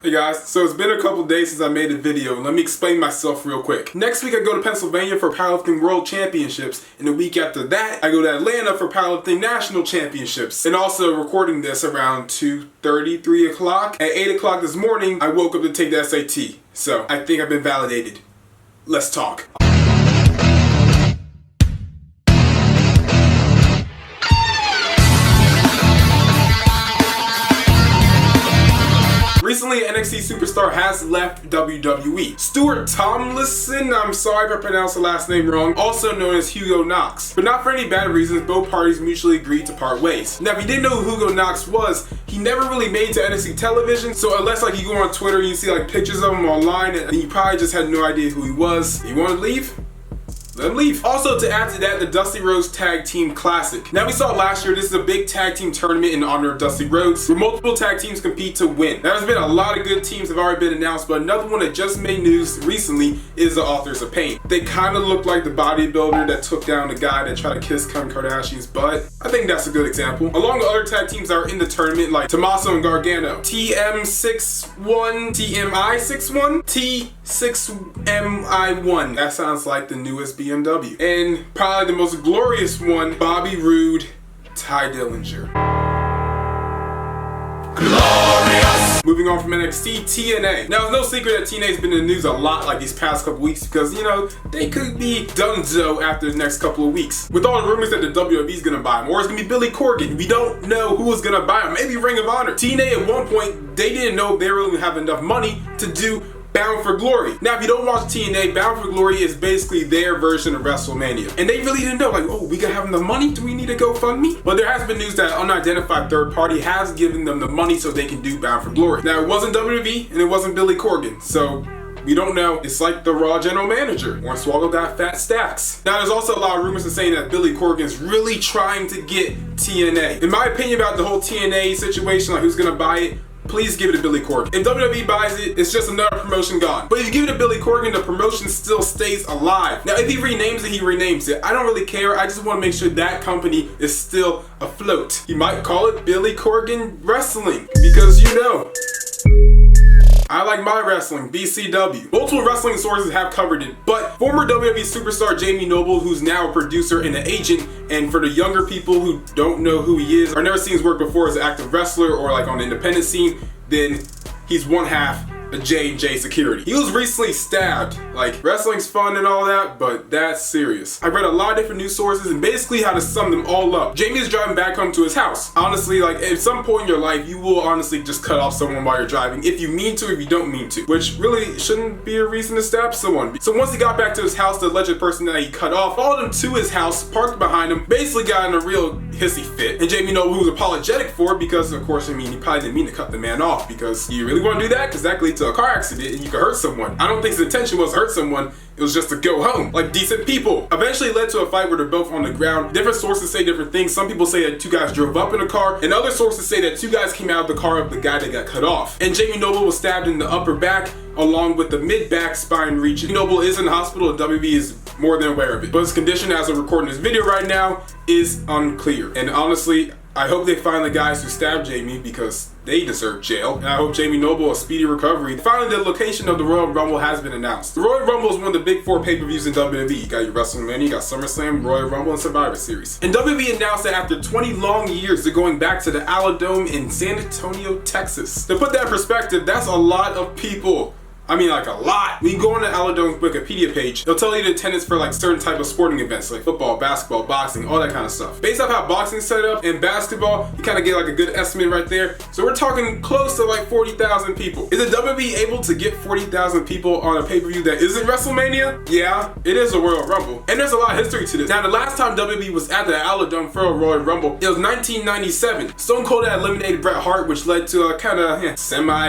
Hey guys, so it's been a couple days since I made a video. Let me explain myself real quick. Next week I go to Pennsylvania for Powerlifting World Championships, and the week after that I go to Atlanta for Powerlifting National Championships. And also recording this around 2:30, 3 o'clock. At 8 o'clock this morning I woke up to take the SAT. So I think I've been validated. Let's talk. Recently, NXT superstar has left WWE. Stuart Tomlinson, I'm sorry if I pronounced the last name wrong, also known as Hugo Knox. But not for any bad reasons, both parties mutually agreed to part ways. Now, if you didn't know who Hugo Knox was, he never really made it to NXT television, so unless like you go on Twitter and you see like pictures of him online, and you probably just had no idea who he was. You want to leave? Let him leave. Also, to add to that, the Dusty Rhodes Tag Team Classic. Now, we saw last year, this is a big tag team tournament in honor of Dusty Rhodes, where multiple tag teams compete to win. Now, there's been a lot of good teams that have already been announced, but another one that just made news recently is the Authors of Pain. They kind of look like the bodybuilder that took down the guy that tried to kiss Kim Kardashian's butt. I think that's a good example. Along with other tag teams that are in the tournament, like Tommaso and Gargano, TM61, TMI61, T6MI1. That sounds like the newest BMW. And probably the most glorious one, Bobby Roode, Ty Dillinger. Glorious! Moving on from NXT, TNA. Now, it's no secret that TNA's been in the news a lot like these past couple weeks because, you know, they could be donezo after the next couple of weeks. With all the rumors that the WWE's gonna buy him, or it's gonna be Billy Corgan. We don't know who is gonna buy him. Maybe Ring of Honor. TNA at one point, they didn't know if they really have enough money to do Bound for Glory. Now, if you don't watch TNA, Bound for Glory is basically their version of WrestleMania. And they really didn't know, like, oh, we gotta have enough money? Do we need to GoFundMe? But there has been news that an unidentified third party has given them the money so they can do Bound for Glory. Now, it wasn't WWE and it wasn't Billy Corgan, so we don't know. It's like the Raw general manager. Want to swallow that fat stacks. Now, there's also a lot of rumors saying that Billy Corgan's really trying to get TNA. In my opinion about the whole TNA situation, like who's gonna buy it, please give it to Billy Corgan. If WWE buys it, it's just another promotion gone. But if you give it to Billy Corgan, the promotion still stays alive. Now, if he renames it, he renames it. I don't really care. I just want to make sure that company is still afloat. He might call it Billy Corgan Wrestling because, you know, I like my wrestling, BCW. Multiple wrestling sources have covered it, but former WWE superstar Jamie Noble, who's now a producer and an agent, and for the younger people who don't know who he is or never seen his work before as an active wrestler or like on the independent scene, then he's one half of J&J Security. He was recently stabbed. Like, wrestling's fun and all that, but that's serious. I read a lot of different news sources and basically how to sum them all up. Jamie is driving back home to his house. Honestly, like at some point in your life, you will honestly just cut off someone while you're driving if you mean to, if you don't mean to, which really shouldn't be a reason to stab someone. So once he got back to his house, the alleged person that he cut off followed him to his house, parked behind him, basically got in a real hissy fit. And Jamie Noble, who was apologetic for it because, of course, I mean, he probably didn't mean to cut the man off because you really want to do that? Because that could lead to a car accident and you could hurt someone. I don't think his intention was to hurt someone. It was just to go home, like decent people. Eventually led to a fight where they're both on the ground. Different sources say different things. Some people say that two guys drove up in a car, and other sources say that two guys came out of the car of the guy that got cut off. And Jamie Noble was stabbed in the upper back, along with the mid-back spine region. Noble is in the hospital, and WB is more than aware of it. But his condition as of recording this video right now is unclear. And honestly, I hope they find the guys who stabbed Jamie because they deserve jail. And I hope Jamie Noble a speedy recovery. Finally, the location of the Royal Rumble has been announced. The Royal Rumble is one of the big four pay-per-views in WWE. You got your WrestleMania, you got SummerSlam, Royal Rumble, and Survivor Series. And WWE announced that after 20 long years, they're going back to the Aladome in San Antonio, Texas. To put that in perspective, that's a lot of people. I mean, like a lot. When you go on the Aladome's Wikipedia page, they'll tell you the attendance for like certain type of sporting events like football, basketball, boxing, all that kind of stuff. Based off how boxing's set up and basketball, you kind of get like a good estimate right there. So we're talking close to like 40,000 people. Is the WWE able to get 40,000 people on a pay-per-view that isn't WrestleMania? Yeah, it is a Royal Rumble. And there's a lot of history to this. Now, the last time WWE was at the Aladome for a Royal Rumble, it was 1997. Stone Cold had eliminated Bret Hart, which led to a kind of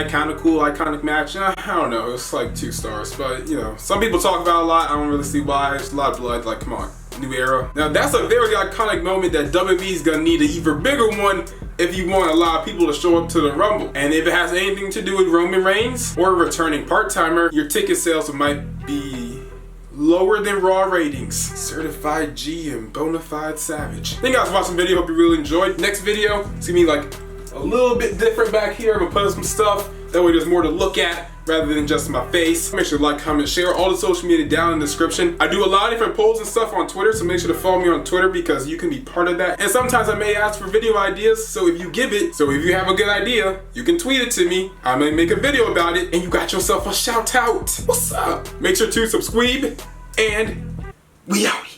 kind of cool, iconic match. I don't know. It was like 2 stars, but you know, some people talk about it a lot. I don't really see why. There's a lot of blood. Like, come on, new era. Now, that's a very iconic moment that WWE's gonna need an even bigger one if you want a lot of people to show up to the Rumble. And if it has anything to do with Roman Reigns or a returning part-timer, your ticket sales might be lower than Raw ratings. Certified G and Bonafide Savage. Thank you guys for watching the video. Hope you really enjoyed. Next video, it's gonna be like a little bit different back here. I'm gonna put up some stuff That way there's more to look at rather than just my face. Make sure to like, comment, share all the social media down in the description. I do a lot of different polls and stuff on Twitter, so make sure to follow me on Twitter because you can be part of that. And sometimes I may ask for video ideas, so if you have a good idea, you can tweet it to me. I may make a video about it and you got yourself a shout out. What's up? Make sure to subscribe and we out.